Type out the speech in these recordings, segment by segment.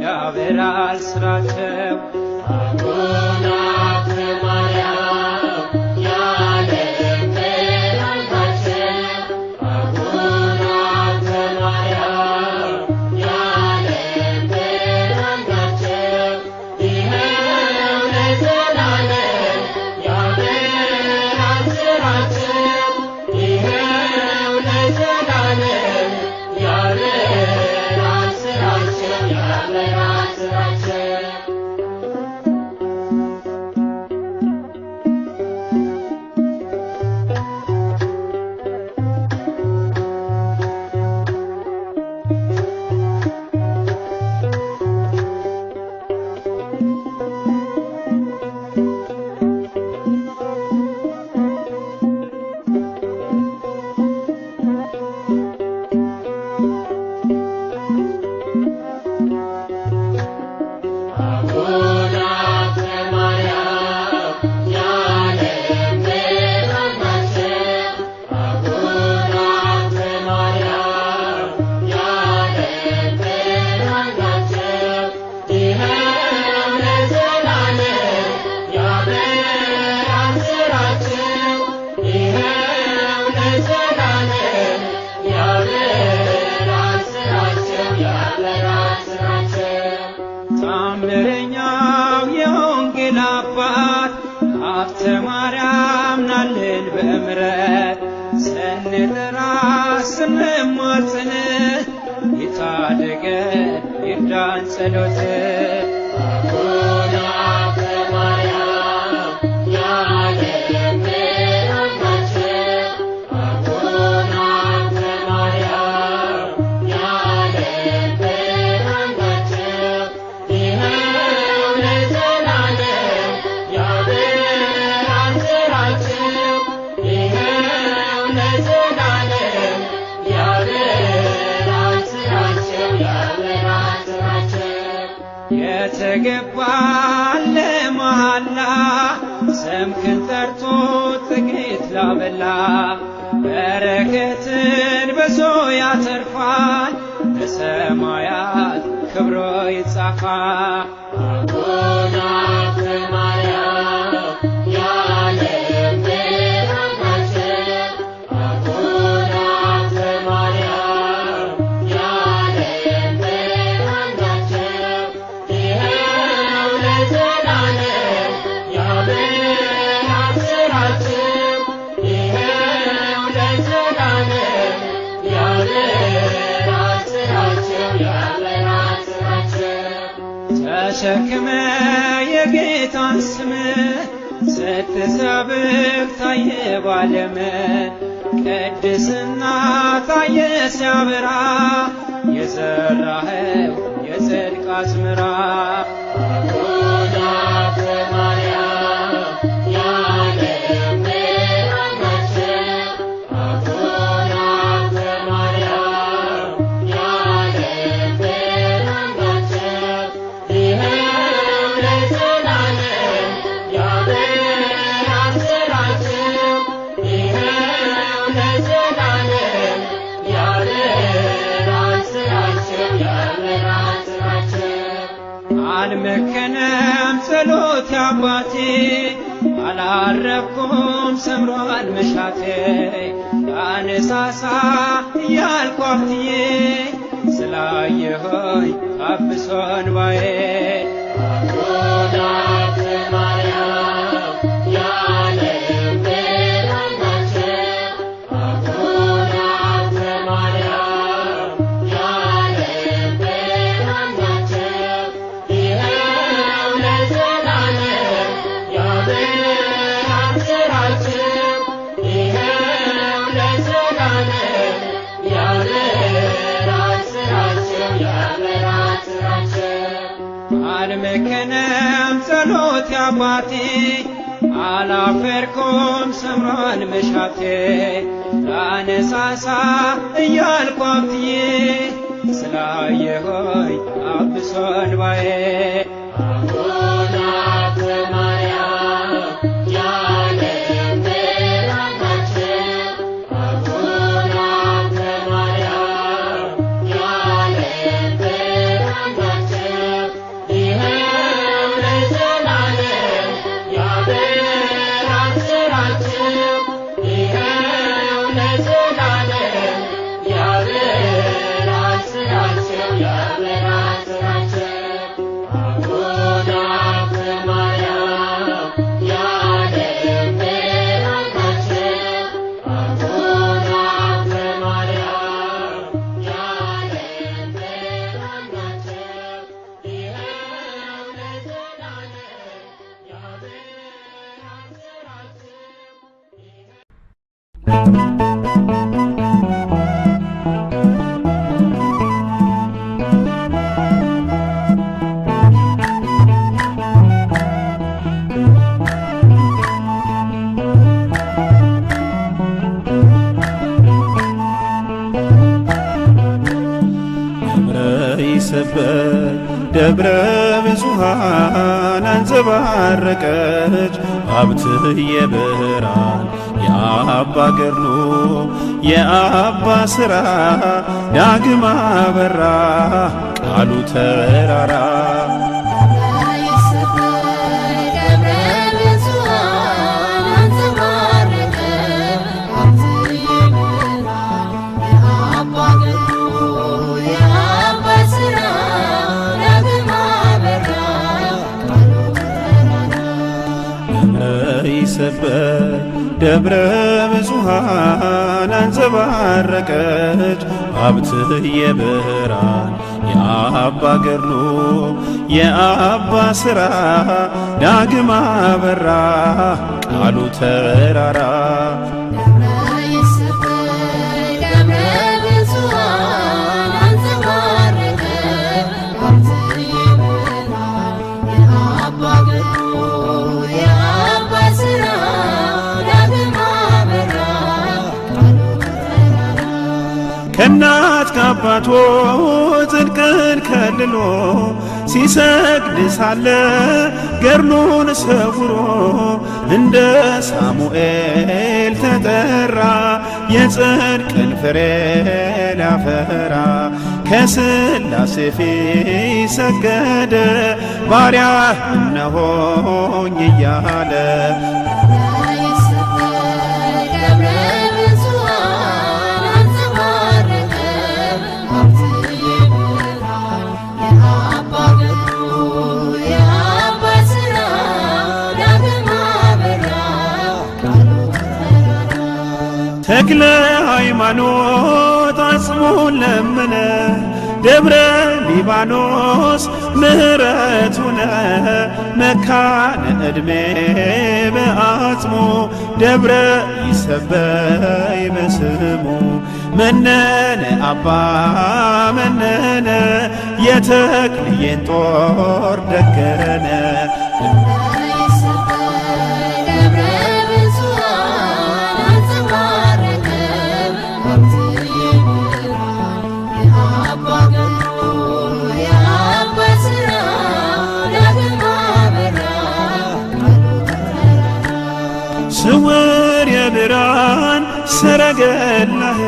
ያበራል ስራቸው አቡነ አብተ ማርያም ያለም ብርሃን ናቸው። አቡነ አብተ ማርያም ያለም ብርሃን ናቸው። ይኸው ለዘላለም ያበራል ስራቸው። ይኸው ለዘላለም ያበራል ስራቸው ያበራል ስራቸው ታምረኛው የወንጌል አባት አብተ ማርያም ናልን በምሕረት ስንጠራ ስንማጸን ይታደገን ይርዳን ጸሎት አቡነ አብተ ማርያም ያለም ብርሃን ናቸው። አቡነ አብተ ማርያም ያለም ብርሃን ናቸው። ይኸው ለዘላለም ያበራል ስራቸው። ይኸው ለዘላለም ያበራል ስራቸው ያበራል ስራቸው የተገባለ መሐላ ስምህን ጠርቶ ጥቂት ላበላ በረከትን በዞ ያተርፋል በሰማያት ክብሮ ይጻፋል። አቡነ አብተ ማርያም ያለም ብርሃን ናቸው። አቡነ አብተ ማርያም ያለም ብርሃን ናቸው። ይኸው ለዘላለም ያበራል ስራቸው። ይኸው ለዘላለም ያበራል ስራቸው ያበራል ስራቸው ተሸክመ የጌታን ስም ስትሰብክ ታየ ባለም ቅድስና ታየ ሲያበራ የዘራኸው የጽድቅ አዝመራ አቡነ አብተ ማርያም ያለም ብርሃን ናቸው። አቡነ አብተ ማርያም ያለም ብርሃን ናቸው። ይኸው ለዘላለም ያበራል ስራቸው። ይኸው ለዘላለም ያበራል ስራቸው ያበራል ስራቸው አልመከነም ጸሎት አባቴ አላረኩም ሰምሯል መሻቴ ያነሳሳ እያልኩ አፍትዬ ስላየሆኝ ታብሶ እንባዬ አልመከነም ጸሎት ያባቴ አላፈርኩም ሰምሯል መሻቴ ላነሳሳ እያልኩ አፍትዬ ስላየሆኝ አብሶ እንባዬ ደብረ ብዙኃን አንጸባረቀች ሀብትየ ብርሃን የአባ ገድሉ የአባ ሥራ ዳግም አበራ ቃሉ ተራራ ደብረ ብዙኃን አንጸባረቀች ሀብትየ ብርሃን የአባ ገድሉ የአባ ሥራ ዳግም አበራ ቃሉ ተራራ ከእናት ከአባቱ ጽድቅን ከልሎ ሲሰግድ ሳለ ገድሉን ሰውሮ እንደ ሳሙኤል ተጠራ የጽድቅን ፍሬ ሊያፈራ ከሥላሴ ፊት ሰገደ ባሪያህ እነሆኝ እያለ ተክለ ሃይማኖት አጽሙን ለመነ ደብረ ሊባኖስ ምሕረት ሆነ መካነ ዕድሜ በአጽሙ ደብረ ይሰበይ በስሙ መነነ አባ መነነ የተክልዬን ጦር ደገነ ስውር የብርሃን ሰረገላህ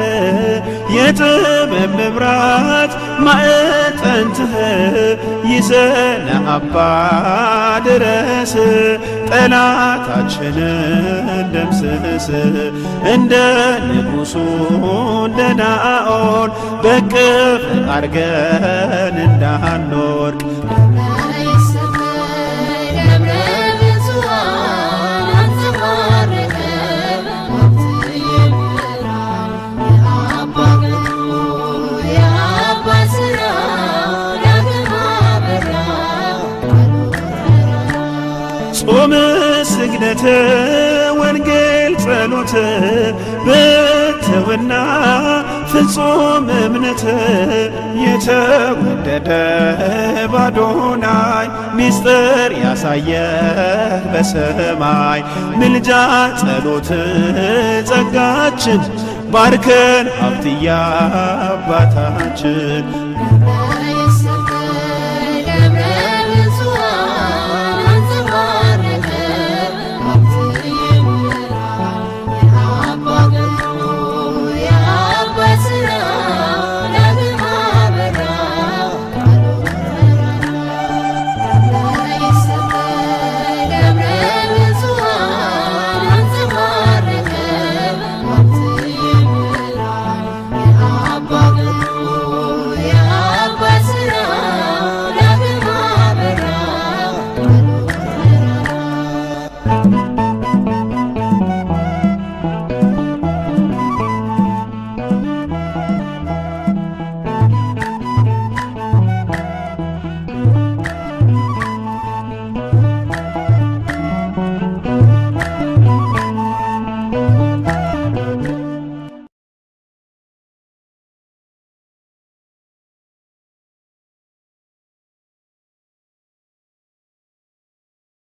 የጥበብ መብራት ማዕጠንትህ ይዘነ አባ ድረስ ጠላታችንን ደምስስ እንደ ንጉሡ እንደ ናኦል በቅፍ አርገን እንዳንወድቅ ጾም ስግደት ወንጌል ጸሎት ብሕትውና ፍጹም እምነት የተወደደ በአዶናይ ምስጢር ያሳየህ በሰማይ ምልጃ ጸሎት ጸጋችን ባርከን ሀብትያ አባታችን